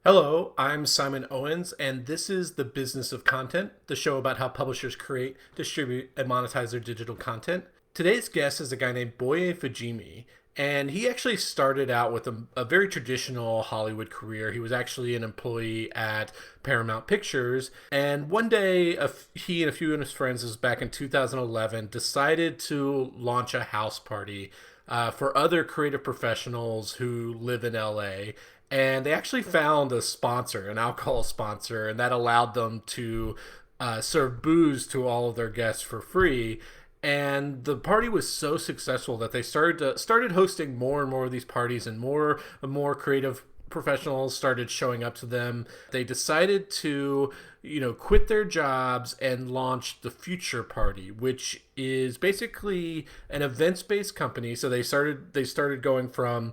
Hello, I'm Simon Owens, and this is The Business of Content, the show about how publishers create, distribute, and monetize their digital content. Today's guest is a guy named Boye Fajinmi, and he actually started out with a very traditional Hollywood career. He was actually an employee at Paramount Pictures, and one day he and a few of his friends, this was back in 2011, decided to launch a house party for other creative professionals who live in LA, and they actually found a sponsor, an alcohol sponsor, and that allowed them to serve booze to all of their guests for free. And the party was so successful that they started hosting more and more of these parties, and more creative professionals started showing up to them. They decided to, quit their jobs and launch the Future Party, which is basically an events-based company. So they started going from,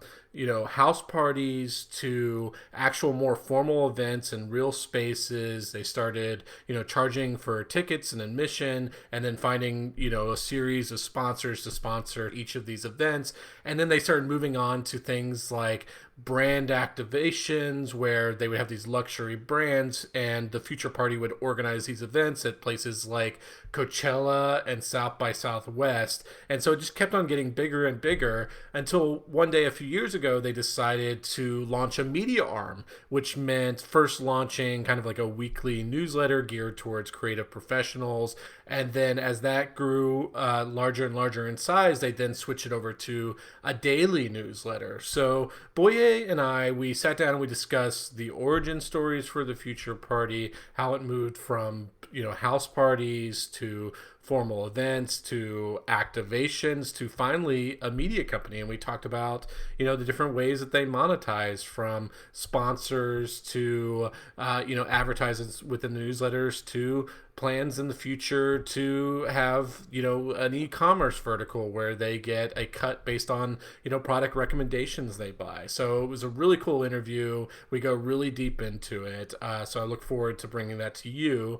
house parties to actual more formal events and real spaces. They started, charging for tickets and admission, and then finding, a series of sponsors to sponsor each of these events. And then they started moving on to things like brand activations, where they would have these luxury brands, and the Future Party would organize these events at places like Coachella and South by Southwest. And so it just kept on getting bigger and bigger until one day a few years ago they decided to launch a media arm, which meant first launching kind of like a weekly newsletter geared towards creative professionals. And then as that grew larger and larger in size, they then switched it over to a daily newsletter. So Boye and I, we sat down and we discussed the origin stories for the Future Party, how it moved from house parties to formal events to activations to finally a media company. And we talked about the different ways that they monetize, from sponsors to advertisements within the newsletters to plans in the future to have an e-commerce vertical where they get a cut based on product recommendations they buy. So it was a really cool interview. We go really deep into it, so I look forward to bringing that to you.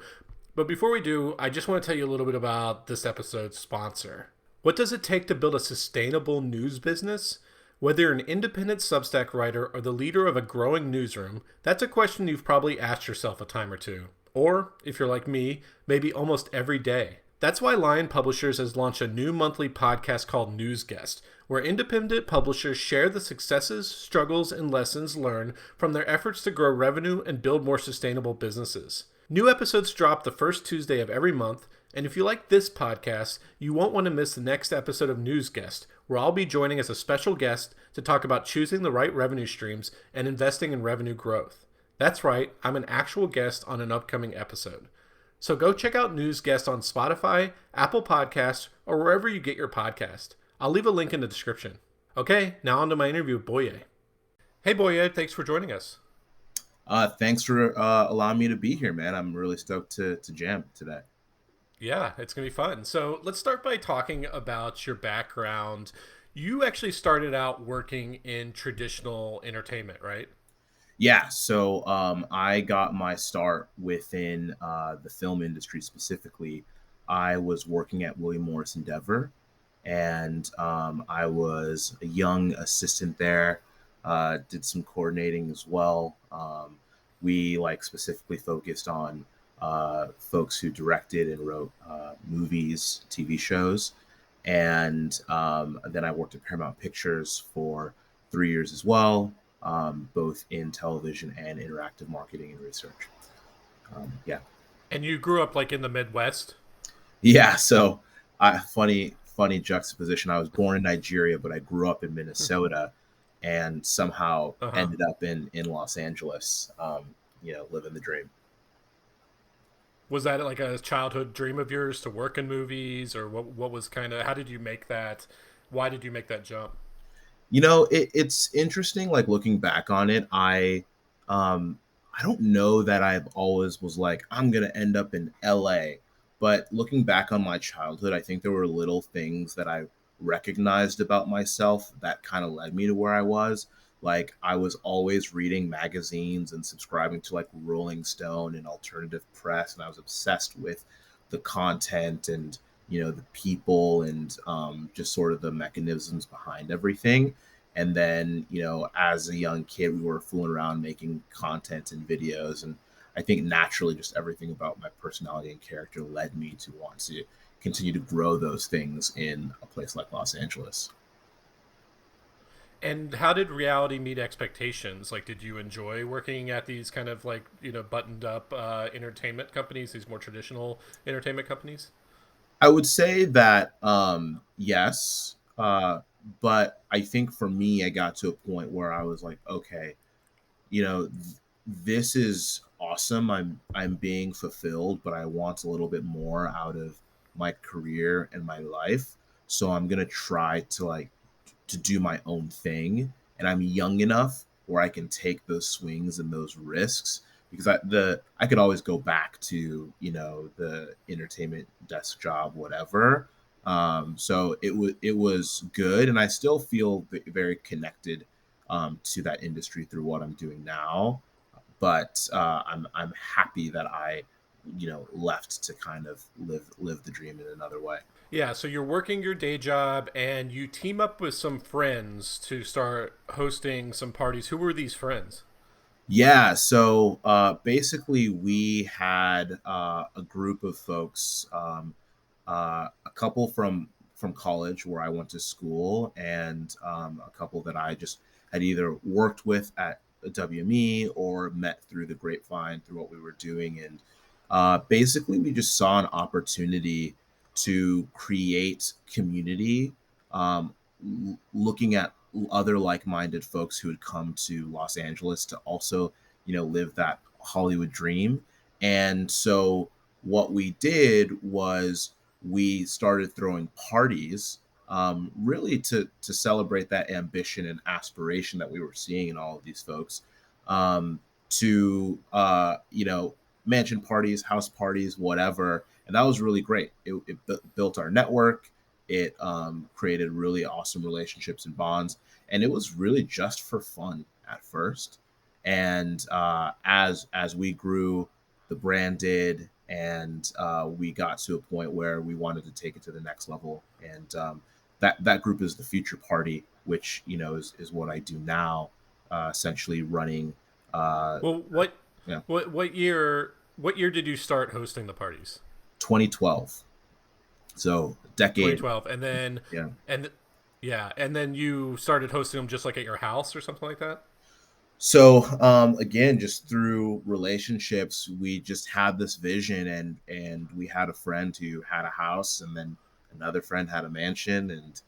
But before we do, I just want to tell you a little bit about this episode's sponsor. What does it take to build a sustainable news business? Whether you're an independent Substack writer or the leader of a growing newsroom, that's a question you've probably asked yourself a time or two. Or, if you're like me, maybe almost every day. That's why Lion Publishers has launched a new monthly podcast called Newsguest, where independent publishers share the successes, struggles, and lessons learned from their efforts to grow revenue and build more sustainable businesses. New episodes drop the first Tuesday of every month, and if you like this podcast, you won't want to miss the next episode of Newsguest, where I'll be joining as a special guest to talk about choosing the right revenue streams and investing in revenue growth. That's right, I'm an actual guest on an upcoming episode. So go check out Newsguest on Spotify, Apple Podcasts, or wherever you get your podcast. I'll leave a link in the description. Okay, now on to my interview with Boye. Hey Boye, thanks for joining us. Thanks for allowing me to be here, man. I'm really stoked to jam today. Yeah, it's going to be fun. So let's start by talking about your background. You actually started out working in traditional entertainment, right? Yeah, so I got my start within the film industry specifically. I was working at William Morris Endeavor, and I was a young assistant there. Did some coordinating as well. We specifically focused on folks who directed and wrote movies, TV shows, and then I worked at Paramount Pictures for 3 years as well, both in television and interactive marketing and research. Yeah. And you grew up like in the Midwest? Yeah. So, funny juxtaposition. I was born in Nigeria, but I grew up in Minnesota, and somehow Uh-huh. ended up in Los Angeles. Living the dream. Was that like a childhood dream of yours to work in movies, or what was how did you make that? Why did you make that jump? It's interesting. Like looking back on it, um, I don't know that I've always was like I'm gonna end up in LA, but looking back on my childhood, I think there were little things that I recognized about myself that kind of led me to where I was. Like I was always reading magazines and subscribing to like Rolling Stone and alternative press, and I was obsessed with the content and the people and just sort of the mechanisms behind everything. And then, as a young kid, we were fooling around making content and videos. And I think naturally, just everything about my personality and character led me to want to continue to grow those things in a place like Los Angeles. And how did reality meet expectations? Like, did you enjoy working at these kind of like, buttoned up entertainment companies, these more traditional entertainment companies? I would say that yes, but I think for me, I got to a point where I was like, okay, this is awesome. I'm being fulfilled, but I want a little bit more out of my career and my life. So I'm gonna try to do my own thing, and I'm young enough where I can take those swings and those risks because I could always go back to the entertainment desk job, whatever. So it was good, and I still feel very connected to that industry through what I'm doing now. But I'm happy that I left to kind of live the dream in another way. Yeah, so you're working your day job and you team up with some friends to start hosting some parties. Who were these friends? Yeah, so basically, we had a group of folks, a couple from college where I went to school, and a couple that I just had either worked with at WME or met through the grapevine through what we were doing, and basically, we just saw an opportunity to create community, looking at other like-minded folks who had come to Los Angeles to also, live that Hollywood dream. And so what we did was we started throwing parties, really to celebrate that ambition and aspiration that we were seeing in all of these folks. To mansion parties, house parties, whatever, and that was really great. It built our network. It created really awesome relationships and bonds, and it was really just for fun at first. And as we grew, the brand did, and we got to a point where we wanted to take it to the next level. And that group is the Future Party, which is what I do now, essentially running. Uh, Well, what yeah, what year did you start hosting the parties? 2012. So a decade. 2012. Yeah. And yeah, and then you started hosting them just like at your house or something like that? So again, just through relationships, we just had this vision, and we had a friend who had a house, and then another friend had a mansion, and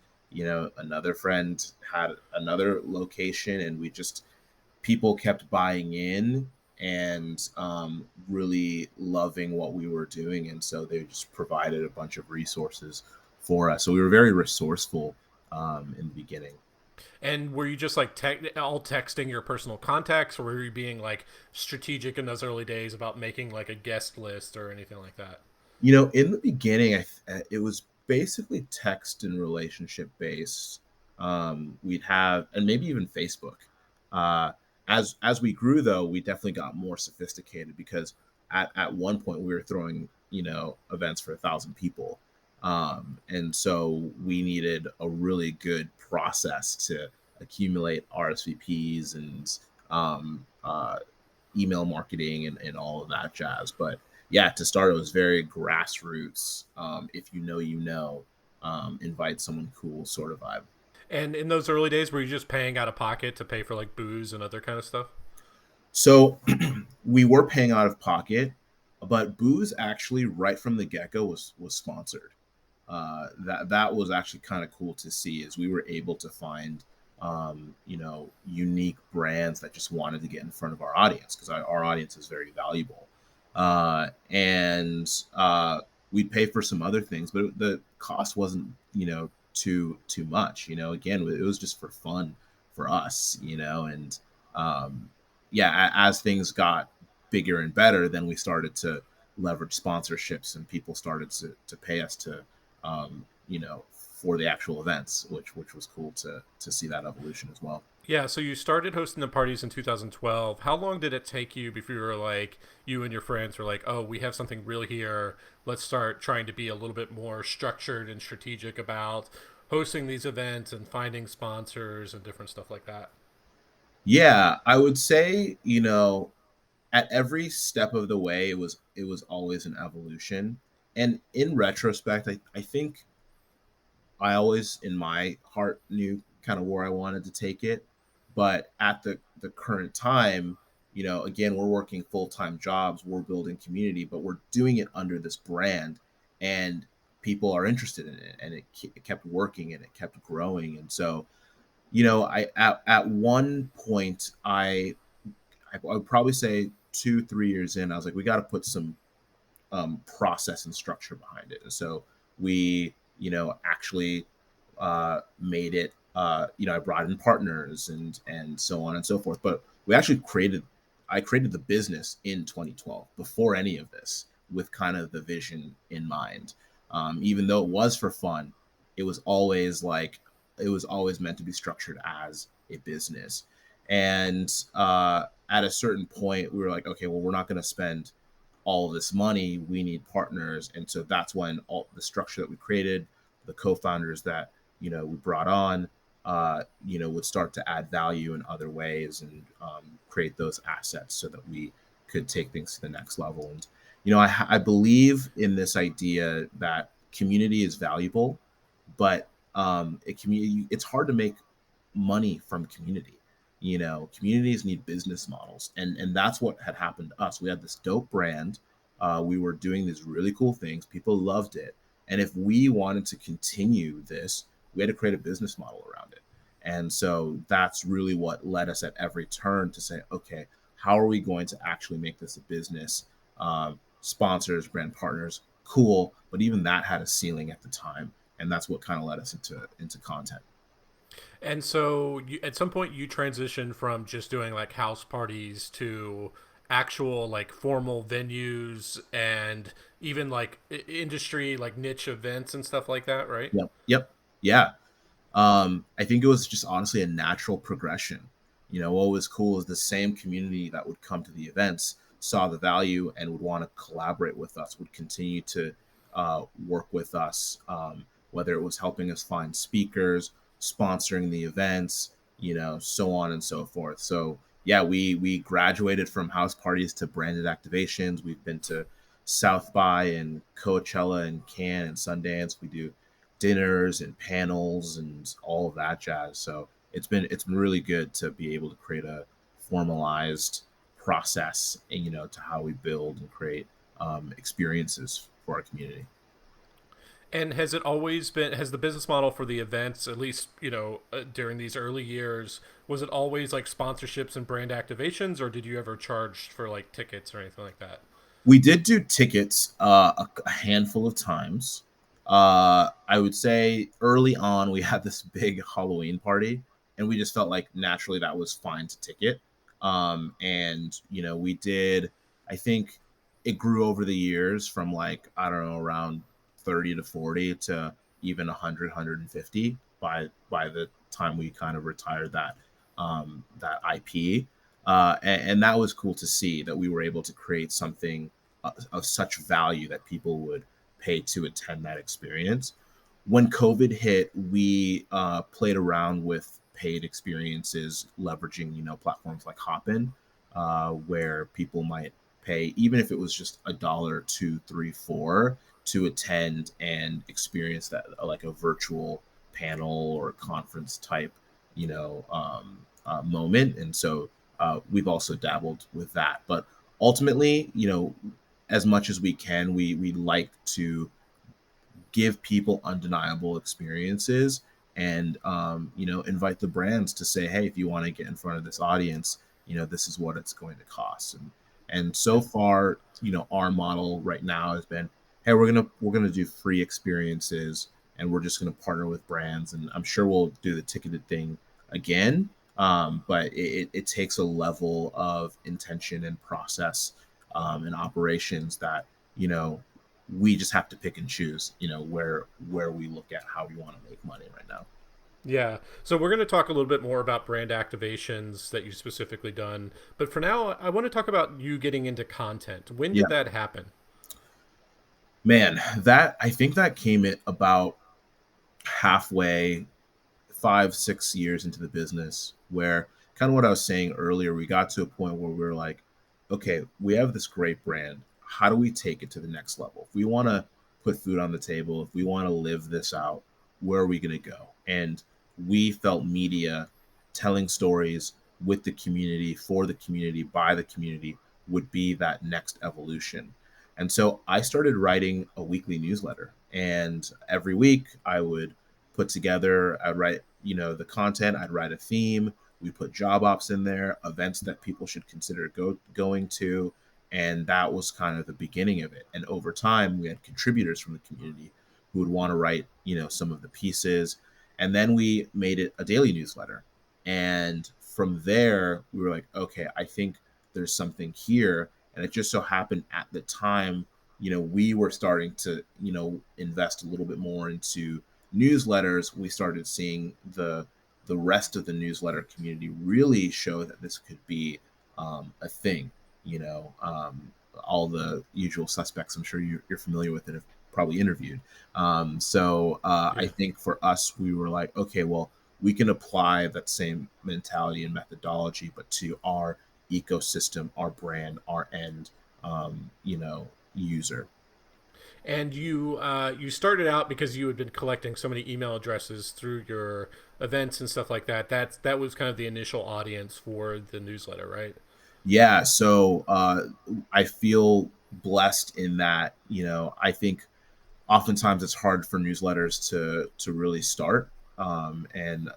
another friend had another location, and we just people kept buying in and really loving what we were doing, and so they just provided a bunch of resources for us. So we were very resourceful in the beginning. And were you just like all texting your personal contacts, or were you being like strategic in those early days about making like a guest list or anything like that? In the beginning, it was basically text and relationship based. We'd have, and maybe even Facebook. Uh, as we grew, though, we definitely got more sophisticated because at one point we were throwing events for 1,000 people, and so we needed a really good process to accumulate RSVPs and email marketing and all of that jazz. But yeah, to start, it was very grassroots. If invite someone cool sort of vibe. And in those early days, were you just paying out of pocket to pay for like booze and other kind of stuff? So we were paying out of pocket, but booze actually right from the get go was sponsored. That was actually kind of cool to see, as we were able to find unique brands that just wanted to get in front of our audience, because our audience is very valuable. And we'd pay for some other things, but the cost wasn't too much. Again, it was just for fun for us. And yeah, as things got bigger and better, then we started to leverage sponsorships, and people started to pay us to for the actual events, which was cool to see that evolution as well. Yeah, so you started hosting the parties in 2012. How long did it take you before you were like, you and your friends were like, oh, we have something real here. Let's start trying to be a little bit more structured and strategic about hosting these events and finding sponsors and different stuff like that? Yeah, I would say, at every step of the way it was always an evolution. And in retrospect, I think I always in my heart knew kind of where I wanted to take it. But at the current time, again, we're working full-time jobs, we're building community, but we're doing it under this brand, and people are interested in it, and it kept working and it kept growing. And so, I at one point I would probably say 2 3 years in, I was like, we got to put some process and structure behind it. And so we, actually made it. I brought in partners and so on and so forth. But we actually I created the business in 2012 before any of this, with kind of the vision in mind. Even though it was for fun, it was always like it was always meant to be structured as a business. And at a certain point, we were like, okay, well, we're not going to spend all of this money. We need partners. And so that's when all the structure that we created, the co-founders that we brought on, would start to add value in other ways, and create those assets so that we could take things to the next level. And I believe in this idea that community is valuable, but it's hard to make money from community. Communities need business models, and that's what had happened to us. We had this dope brand. We were doing these really cool things. People loved it, and if we wanted to continue this, we had to create a business model around it. And so that's really what led us at every turn to say, okay, how are we going to actually make this a business? Sponsors, brand partners, cool, but even that had a ceiling at the time, and that's what kind of led us into content. And so at some point you transitioned from just doing like house parties to actual like formal venues and even like industry like niche events and stuff like that, right? Yep. Yeah. I think it was just honestly a natural progression. What was cool is the same community that would come to the events saw the value and would want to collaborate with us, would continue to work with us, whether it was helping us find speakers, sponsoring the events, so on and so forth. So yeah, we graduated from house parties to branded activations. We've been to South by and Coachella and Cannes and Sundance. We do dinners and panels and all of that jazz. So it's been really good to be able to create a formalized process, and to how we build and create experiences for our community. And has it always been, has the business model for the events, at least, during these early years, was it always like sponsorships and brand activations, or did you ever charge for like tickets or anything like that? We did do tickets a handful of times. I would say early on we had this big Halloween party, and we just felt like naturally that was fine to ticket. And we did. I think it grew over the years from, like, I don't know, around 30 to 40 to even 100, 150 by the time we kind of retired that IP. And that was cool to see that we were able to create something of such value that people would pay to attend that experience. When COVID hit, we played around with paid experiences, leveraging platforms like Hopin, where people might pay, even if it was just a dollar, two, three, four, to attend and experience that, like a virtual panel or conference type, moment. And so we've also dabbled with that, but ultimately, as much as we can, we like to give people undeniable experiences, and invite the brands to say, hey, if you want to get in front of this audience, this is what it's going to cost. And so far, our model right now has been, hey, we're gonna do free experiences, and we're just gonna partner with brands, and I'm sure we'll do the ticketed thing again. But it takes a level of intention and process, and operations that you know we just have to pick and choose, where we look at how we want to make money right now. Yeah. So we're going to talk a little bit more about brand activations that you've specifically done. But for now, I want to talk about you getting into content. When Yeah, did that happen? man, that I think that came at about halfway, 5, 6 years into the business, where kind of what I was saying earlier, we got to a point where we were like, okay, we have this great brand. How do we take it to the next level? If we want to put food on the table, if we want to live this out, where are we going to go? And we felt media telling stories with the community, for the community, by the community would be that next evolution. And so I started writing a weekly newsletter. And every week I would put together, I'd write, the content, I'd write a theme. We put job ops in there, events that people should consider going to. And that was kind of the beginning of it. And over time, we had contributors from the community who would want to write, some of the pieces. And then we made it a daily newsletter. And from there, we were like, okay, I think there's something here. And it just so happened at the time, we were starting to, invest a little bit more into newsletters. We started seeing the rest of the newsletter community really show that this could be a thing. All the usual suspects, I'm sure you're familiar with and have probably interviewed. I Yeah. think for us, we were like, okay, well, we can apply that same mentality and methodology, but to our ecosystem, our brand, our end, user. And you started out because you had been collecting so many email addresses through your events and stuff like that. That was kind of the initial audience for the newsletter, right? Yeah, so I feel blessed in that, I think oftentimes it's hard for newsletters to really start and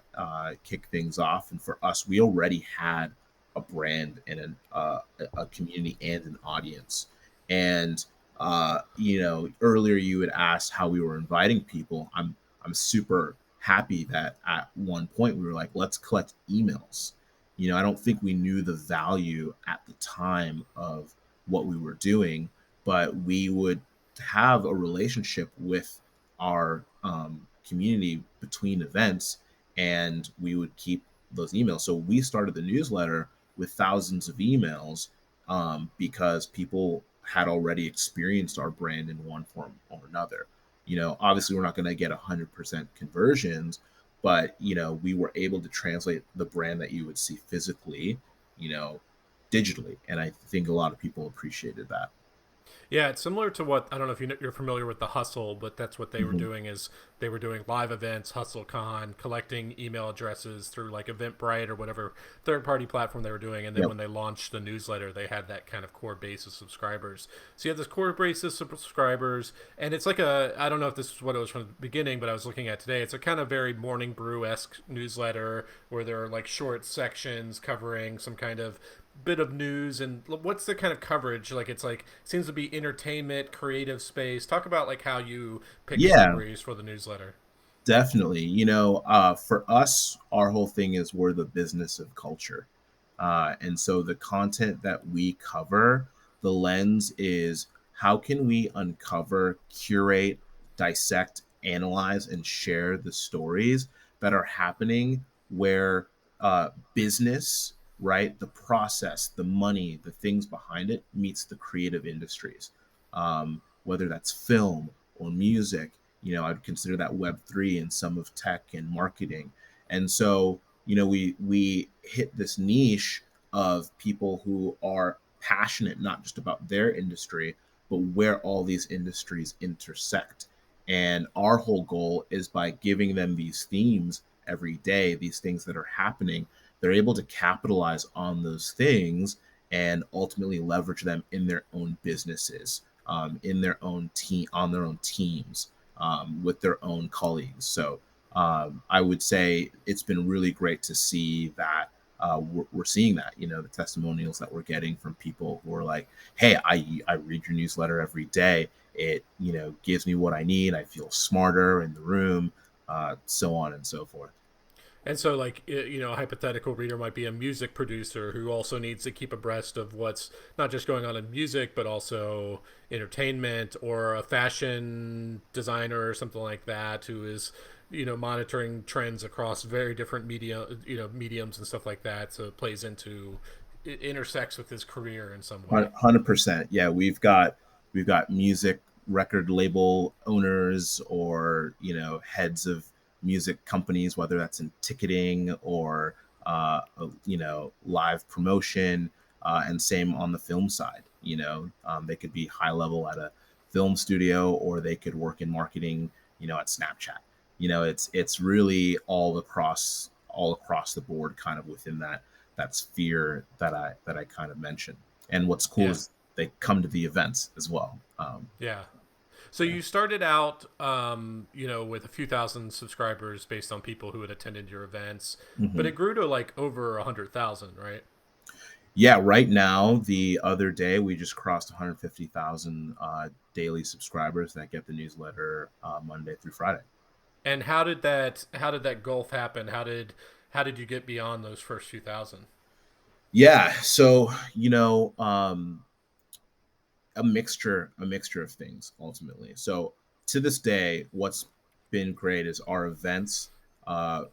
kick things off. And for us, we already had a brand and a community and an audience. And earlier you had asked how we were inviting people. I'm super happy that at one point we were like, let's collect emails. I don't think we knew the value at the time of what we were doing, but we would have a relationship with our community between events, and we would keep those emails. So we started the newsletter with thousands of emails because people had already experienced our brand in one form or another. Obviously, we're not going to get 100% conversions, but we were able to translate the brand that you would see physically, you know, digitally, and I think a lot of people appreciated that. Yeah, it's similar to what I don't know if you're familiar with the Hustle, but that's what they were Mm-hmm. doing is they were doing live events, HustleCon, collecting email addresses through like Eventbrite or whatever third party platform they were doing, and then Yep. when they launched the newsletter, they had that kind of core base of subscribers. So you have this core base of subscribers, and it's like a I don't know if this is what it was from the beginning, but I was looking at today. It's a kind of very morning brew esque newsletter where there are like short sections covering some kind of bit of news. And what's the kind of coverage like? It's like seems to be entertainment, creative space. Talk about like how you pick Yeah, stories for the newsletter. definitely. For us, our whole thing is we're the business of culture. And so the content that we cover, the lens is how can we uncover, curate, dissect, analyze, and share the stories that are happening where business, right, the process, the money, the things behind it meets the creative industries, whether that's film or music. I'd consider that Web3 and some of tech and marketing. And so, we hit this niche of people who are passionate not just about their industry, but where all these industries intersect. And our whole goal is by giving them these themes every day, these things that are happening, they're able to capitalize on those things and ultimately leverage them in their own businesses, in their own team, on their own teams, with their own colleagues. So I would say it's been really great to see that we're seeing that, the testimonials that we're getting from people who are like, hey, I read your newsletter every day. It, gives me what I need. I feel smarter in the room, so on and so forth. And so, like, a hypothetical reader might be a music producer who also needs to keep abreast of what's not just going on in music, but also entertainment, or a fashion designer or something like that who is, monitoring trends across very different mediums and stuff like that. So it plays into, it intersects with his career in some way. 100%. Yeah, we've got music record label owners or heads of music companies, whether that's in ticketing or live promotion, and same on the film side. They could be high level at a film studio, or they could work in marketing, at Snapchat. It's really all across the board, kind of within that sphere that I kind of mentioned. And what's cool Yeah. is they come to the events as well. Yeah. So Yeah. you started out, with a few thousand subscribers based on people who had attended your events, but Hmm. it grew to like over 100,000, right? Yeah, right now, the other day, we just crossed 150,000 daily subscribers that get the newsletter Monday through Friday. And how did that gulf happen? How did you get beyond those first few thousand? Yeah, so a mixture of things ultimately. So to this day, what's been great is our events, uh,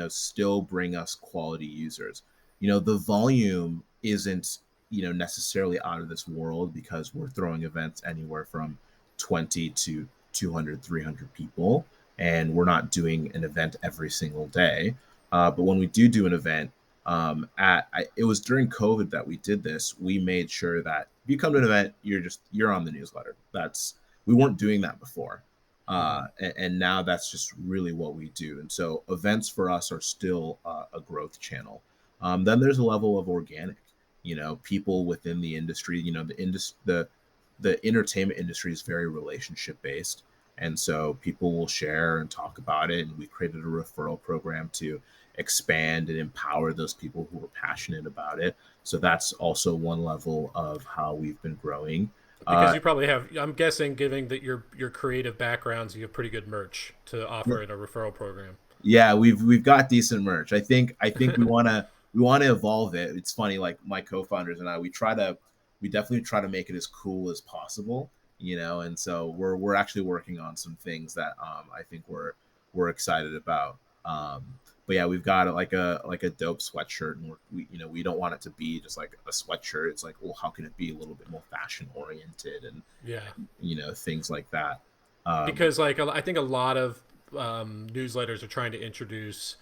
still bring us quality users. The volume isn't, necessarily out of this world, because we're throwing events anywhere from 20 to 200, 300 people, and we're not doing an event every single day. But when we do an event, it was during COVID that we did this. We made sure that if you come to an event, you're on the newsletter. We weren't doing that before, Mm-hmm. and now that's just really what we do. And so events for us are still a growth channel. Then there's a level of organic. People within the industry. The entertainment industry is very relationship based, and so people will share and talk about it. And we created a referral program to expand and empower those people who are passionate about it. So that's also one level of how we've been growing. Because Uh, you probably have, I'm guessing, given that your creative backgrounds, you have pretty good merch to offer in a referral program. yeah, we've got decent merch. I think we want to evolve it. It's funny, like my co-founders and I, we definitely try to make it as cool as possible, and so we're actually working on some things that I think we're excited about. But yeah, we've got like a dope sweatshirt, and we don't want it to be just like a sweatshirt. It's like, well, how can it be a little bit more fashion oriented, and Yeah. things like that. Um, Because like I think a lot of newsletters are trying to introduce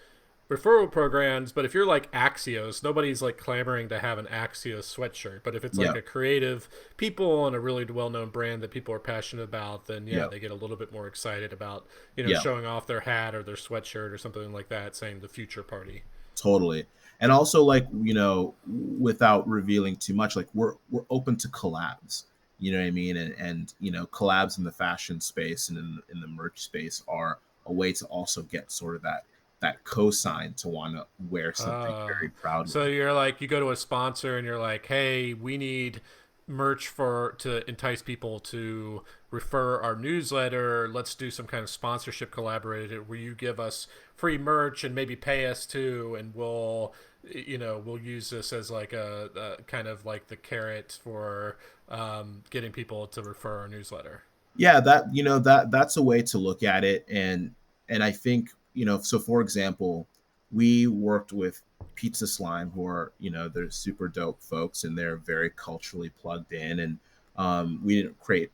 referral programs, but if you're like Axios, nobody's like clamoring to have an Axios sweatshirt. But if it's like yeah, a creative people and a really well-known brand that people are passionate about, then yeah, yeah, they get a little bit more excited about yeah. showing off their hat or their sweatshirt or something like that, saying the future party. Totally. And also, like, without revealing too much, like we're open to collabs. You know what I mean? And collabs in the fashion space and in the merch space are a way to also get sort of that cosign to want to wear something very So proudly. you're like, you go to a sponsor and you're like, hey, we need merch to entice people to refer our newsletter. Let's do some kind of sponsorship collaborated where you give us free merch and maybe pay us too, and we'll use this as like a kind of like the carrot for getting people to refer our newsletter. Yeah, that's a way to look at it. And I think, so for example, we worked with Pizza Slime, who are, they're super dope folks, and they're very culturally plugged in. And we didn't create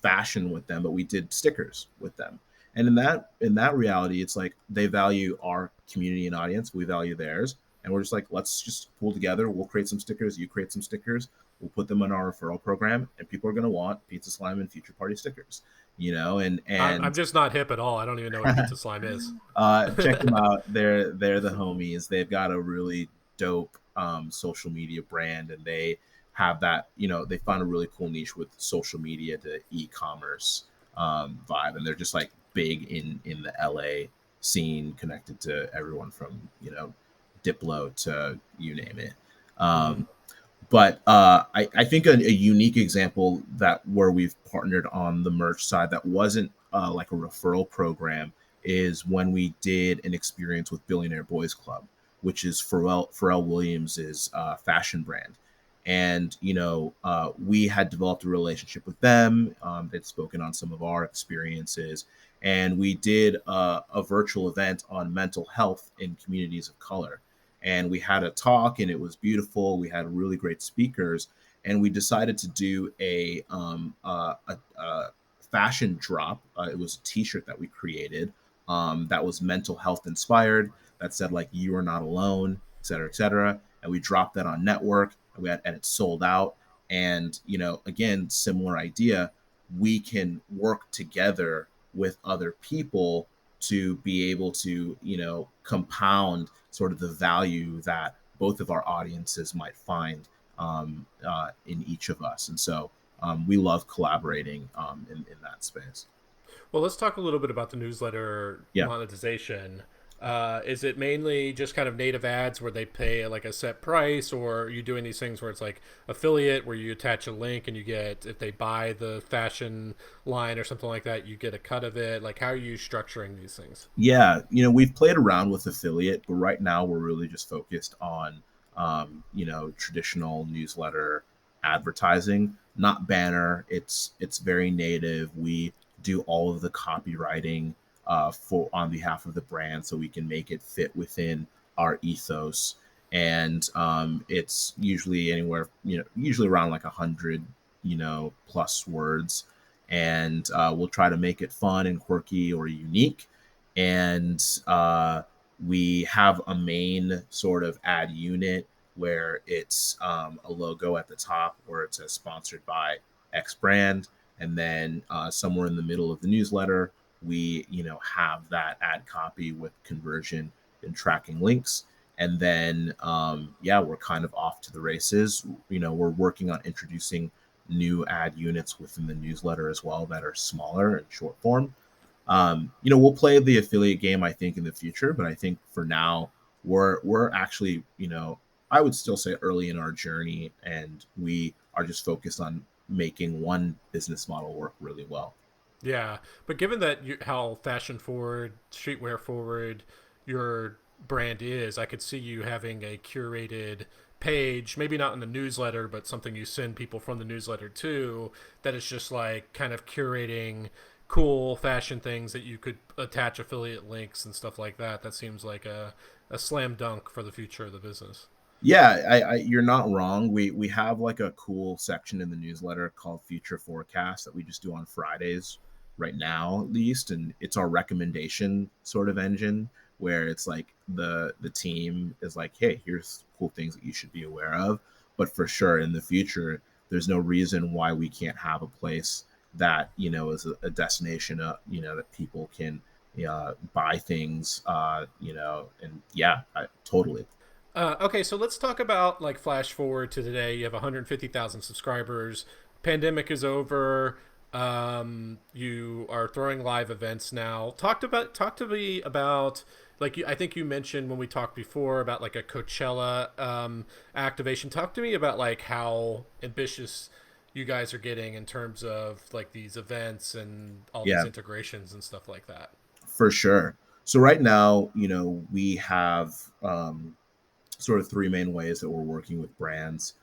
fashion with them, but we did stickers with them. And in that reality, it's like they value our community and audience, we value theirs, and we're just like, let's just pull together. We'll create some stickers, you create some stickers, we'll put them in our referral program, and people are going to want Pizza Slime and Future Party stickers, and I'm just not hip at all. I don't even know what pizza slime is. check them out. They're the homies. They've got a really dope social media brand, and they have that. They found a really cool niche with social media to e-commerce vibe, and they're just like big in the LA scene, connected to everyone from Diplo to you name it. Mm. But I think a unique example that where we've partnered on the merch side that wasn't like a referral program is when we did an experience with Billionaire Boys Club, which is Pharrell Williams's fashion brand. And we had developed a relationship with them. They'd spoken on some of our experiences, and we did a virtual event on mental health in communities of color. And we had a talk, and it was beautiful. We had really great speakers, and we decided to do a fashion drop. It was a T-shirt that we created that was mental health inspired, that said like you are not alone, et cetera, et cetera. And we dropped that on network, and it sold out. And again, similar idea, we can work together with other people to be able to compound sort of the value that both of our audiences might find in each of us. And so we love collaborating in that space. Well, let's talk a little bit about the newsletter Yeah. monetization. Is it mainly just kind of native ads where they pay like a set price, or are you doing these things where it's like affiliate, where you attach a link and you get, if they buy the fashion line or something like that, you get a cut of it? Like, how are you structuring these things? Yeah, we've played around with affiliate, but right now we're really just focused on, traditional newsletter advertising, not banner. It's very native. We do all of the copywriting for on behalf of the brand, so we can make it fit within our ethos. And it's usually anywhere, usually around like 100, plus words, and we'll try to make it fun and quirky or unique. And we have a main sort of ad unit where it's a logo at the top where it says sponsored by X brand, and then somewhere in the middle of the newsletter we have that ad copy with conversion and tracking links. And then yeah, we're kind of off to the races. We're working on introducing new ad units within the newsletter as well that are smaller and short form. We'll play the affiliate game, I think, in the future, but I think for now we're actually, I would still say early in our journey, and we are just focused on making one business model work really well. Yeah, but given that how fashion forward, streetwear forward your brand is, I could see you having a curated page, maybe not in the newsletter, but something you send people from the newsletter to, that is just like kind of curating cool fashion things that you could attach affiliate links and stuff like that. That seems like a slam dunk for the future of the business. Yeah, you're not wrong. We have like a cool section in the newsletter called Future Forecast that we just do on Fridays right now, at least, and it's our recommendation sort of engine where it's like the team is like, hey, here's cool things that you should be aware of. But for sure, in the future, there's no reason why we can't have a place that is a destination, that people can buy things, and yeah, totally. Okay, so let's talk about like flash forward to today. You have 150,000 subscribers. Pandemic is over. You are throwing live events now. Talk to me about like I think you mentioned when we talked before about like a Coachella activation. Talk to me about like how ambitious you guys are getting in terms of like these events and all these Yeah. integrations and stuff like that. For sure. So right now, we have sort of three main ways that we're working with brands.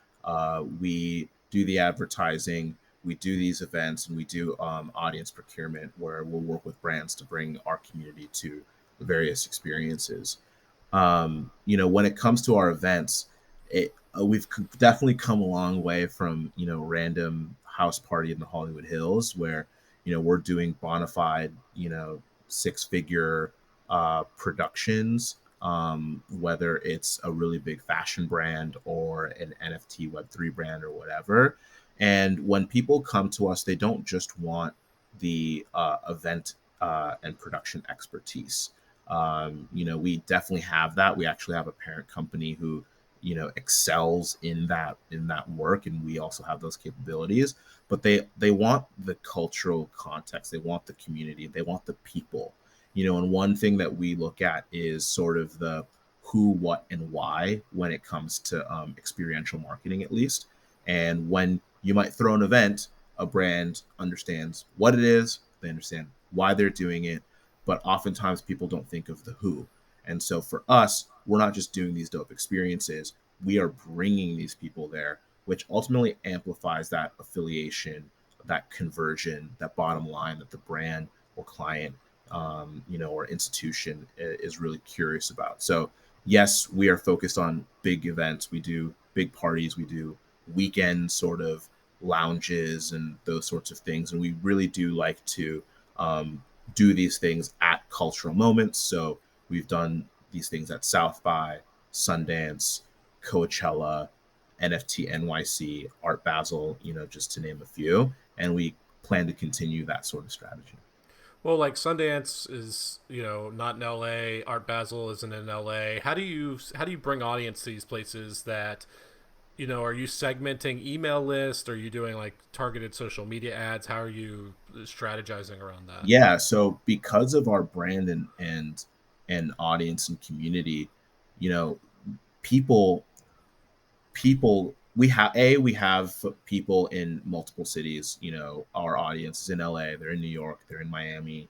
We do the advertising, we do these events, and we do audience procurement, where we'll work with brands to bring our community to the various experiences. When it comes to our events, we've definitely come a long way from random house party in the Hollywood Hills, where we're doing bona fide 6-figure productions, whether it's a really big fashion brand or an NFT Web3 brand or whatever. And when people come to us, they don't just want the event and production expertise. We definitely have that. We actually have a parent company who excels in that work, and we also have those capabilities. But they want the cultural context, they want the community, they want the people. And one thing that we look at is sort of the who, what, and why when it comes to experiential marketing, at least. And when you might throw an event, a brand understands what it is, they understand why they're doing it, but oftentimes people don't think of the who. And so for us, we're not just doing these dope experiences, we are bringing these people there, which ultimately amplifies that affiliation, that conversion, that bottom line that the brand or client, or institution is really curious about. So yes, we are focused on big events. We do big parties. We do weekend sort of lounges and those sorts of things. And we really do like to do these things at cultural moments. So we've done these things at South by, Sundance, Coachella, NFT NYC, Art Basel, just to name a few. And we plan to continue that sort of strategy. Well, like Sundance is, not in LA. Art Basel isn't in LA. How do you bring audience to these places that, are you segmenting email list? Are you doing like targeted social media ads? How are you strategizing around that? Yeah, so because of our brand and audience and community, you know, people we have people in multiple cities. Our audience is in LA, they're in New York, they're in Miami,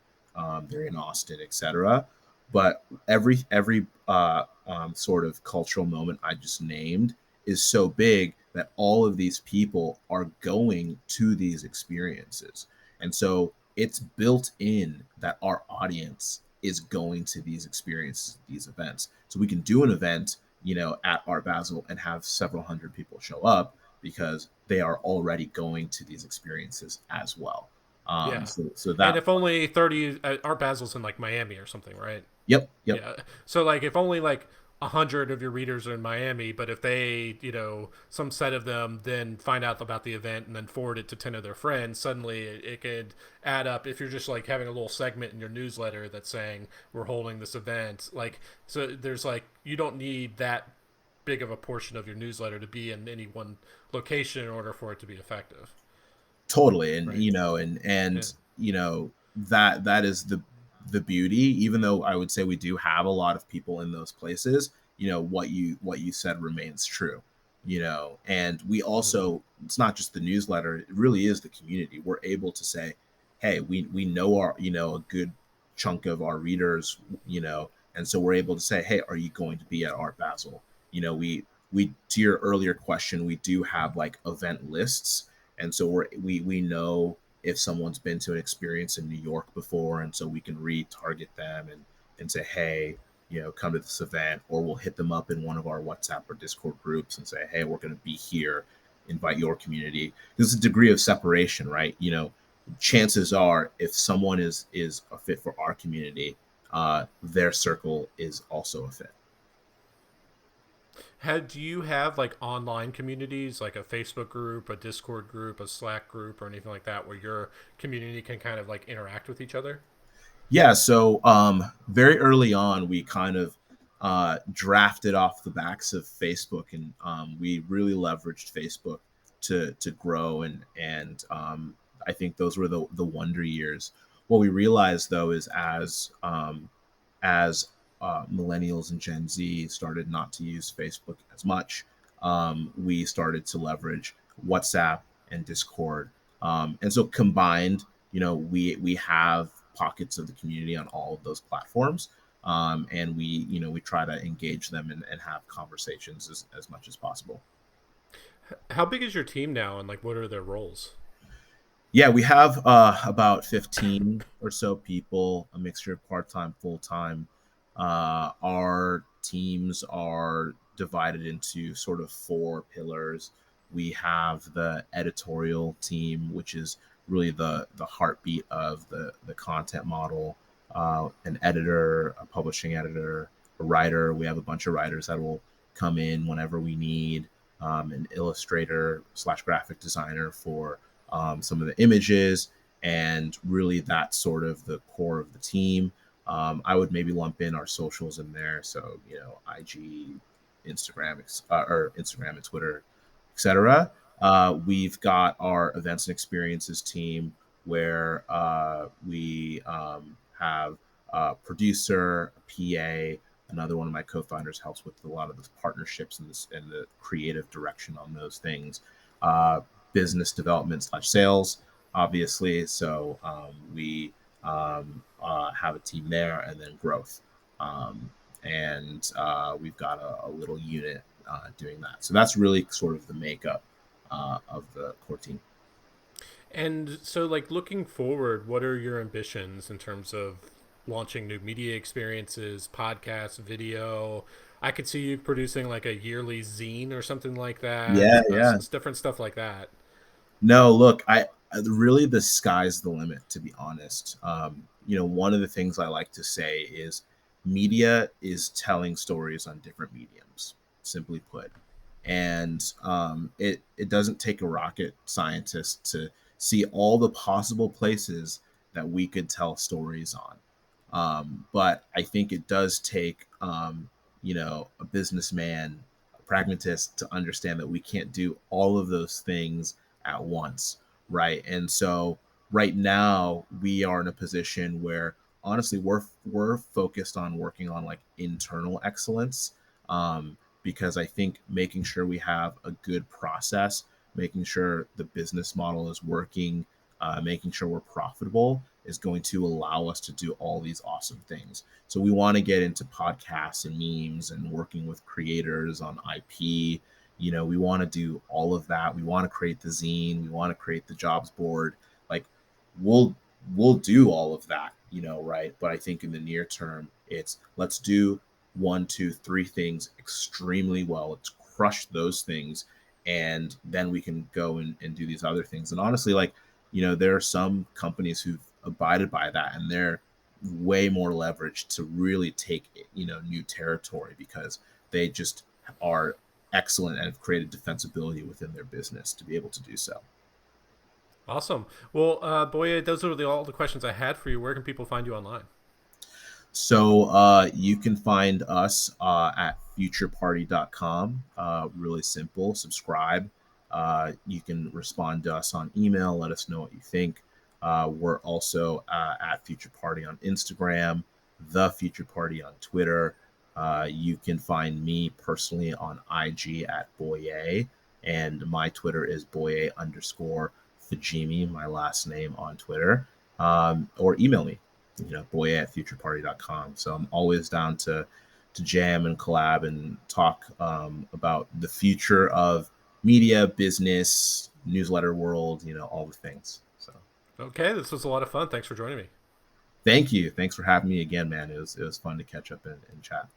they're in Austin, etc. But every sort of cultural moment I just named is so big that all of these people are going to these experiences, and so it's built in that our audience is going to these experiences, these events. So we can do an event, at Art Basel and have several hundred people show up because they are already going to these experiences as well. Yeah. So And that, if only 30, Art Basel's in like Miami or something, right? yep, yep, Yeah. So like if only like 100 of your readers are in Miami, but if they, some set of them then find out about the event and then forward it to 10 of their friends, suddenly it could add up. If you're just like having a little segment in your newsletter that's saying we're holding this event, like, so there's like, you don't need that big of a portion of your newsletter to be in any one location in order for it to be effective, totally. And right? Yeah. that is the beauty. Even though I would say we do have a lot of people in those places, what you said remains true. And we Mm-hmm. also, it's not just the newsletter, it really is the community. We're able to say, hey, we know our, a good chunk of our readers, and so we're able to say, hey, are you going to be at Art Basel? We to your earlier question, we do have like event lists, and so we know if someone's been to an experience in New York before, and so we can retarget them and say, hey, come to this event. Or we'll hit them up in one of our WhatsApp or Discord groups and say, hey, we're going to be here, invite your community. There's a degree of separation, right? Chances are, if someone is a fit for our community, their circle is also a fit. Do you have like online communities, like a Facebook group, a Discord group, a Slack group, or anything like that, where your community can kind of like interact with each other? Yeah, so very early on, we kind of drafted off the backs of Facebook, and we really leveraged Facebook to grow, and I think those were the wonder years. What we realized though is as millennials and Gen Z started not to use Facebook as much, we started to leverage WhatsApp and Discord, and so combined, we have pockets of the community on all of those platforms, and we try to engage them and have conversations as much as possible. How big is your team now, and like what are their roles? Yeah, we have about 15 or so people, a mixture of part-time, full-time. Our teams are divided into sort of four pillars. We have the editorial team, which is really the heartbeat of the content model. An editor, a publishing editor, a writer. We have a bunch of writers that will come in whenever we need. An illustrator slash graphic designer for some of the images, and really that's sort of the core of the team. I would maybe lump in our socials in there, so IG, Instagram, or Instagram and Twitter, etc. We've got our events and experiences team where we have a producer, a PA. Another one of my co-founders helps with a lot of the partnerships and the creative direction on those things. Business development slash sales, obviously. So we have a team there, and then growth. And we've got a little unit doing that. So that's really sort of the makeup of the core team. And so, like looking forward, what are your ambitions in terms of launching new media experiences, podcasts, video? I could see you producing like a yearly zine or something like that. Yeah, yeah. Different stuff like that. No, look, I really, the sky's the limit, to be honest. one of the things I like to say is media is telling stories on different mediums, simply put. And it doesn't take a rocket scientist to see all the possible places that we could tell stories on. But I think it does take, a businessman, a pragmatist, to understand that we can't do all of those things at once, right? And so right now we are in a position where honestly we're focused on working on like internal excellence, because I think making sure we have a good process, making sure the business model is working, making sure we're profitable is going to allow us to do all these awesome things. So we want to get into podcasts and memes and working with creators on IP. We want to do all of that. We want to create the zine. We want to create the jobs board. Like we'll we'll do all of that, right? But I think in the near term, it's let's do one, two, three things extremely well. Let's crush those things, and then we can go and do these other things. And honestly, like, there are some companies who've abided by that, and they're way more leveraged to really take, new territory because they just are excellent and have created defensibility within their business to be able to do so. Awesome. Well, Boye, those are all the questions I had for you. Where can people find you online? So you can find us at futureparty.com. Really simple. Subscribe. You can respond to us on email. Let us know what you think. We're also at Future Party on Instagram, The Future Party on Twitter. You can find me personally on IG at Boye, and my Twitter is Boye underscore Fajinmi, my last name on Twitter. Or email me, Boye at futureparty.com. So I'm always down to jam and collab and talk about the future of media, business, newsletter world, all the things. So Okay, this was a lot of fun. Thanks for joining me. thank you. Thanks for having me again, man. It was fun to catch up and chat.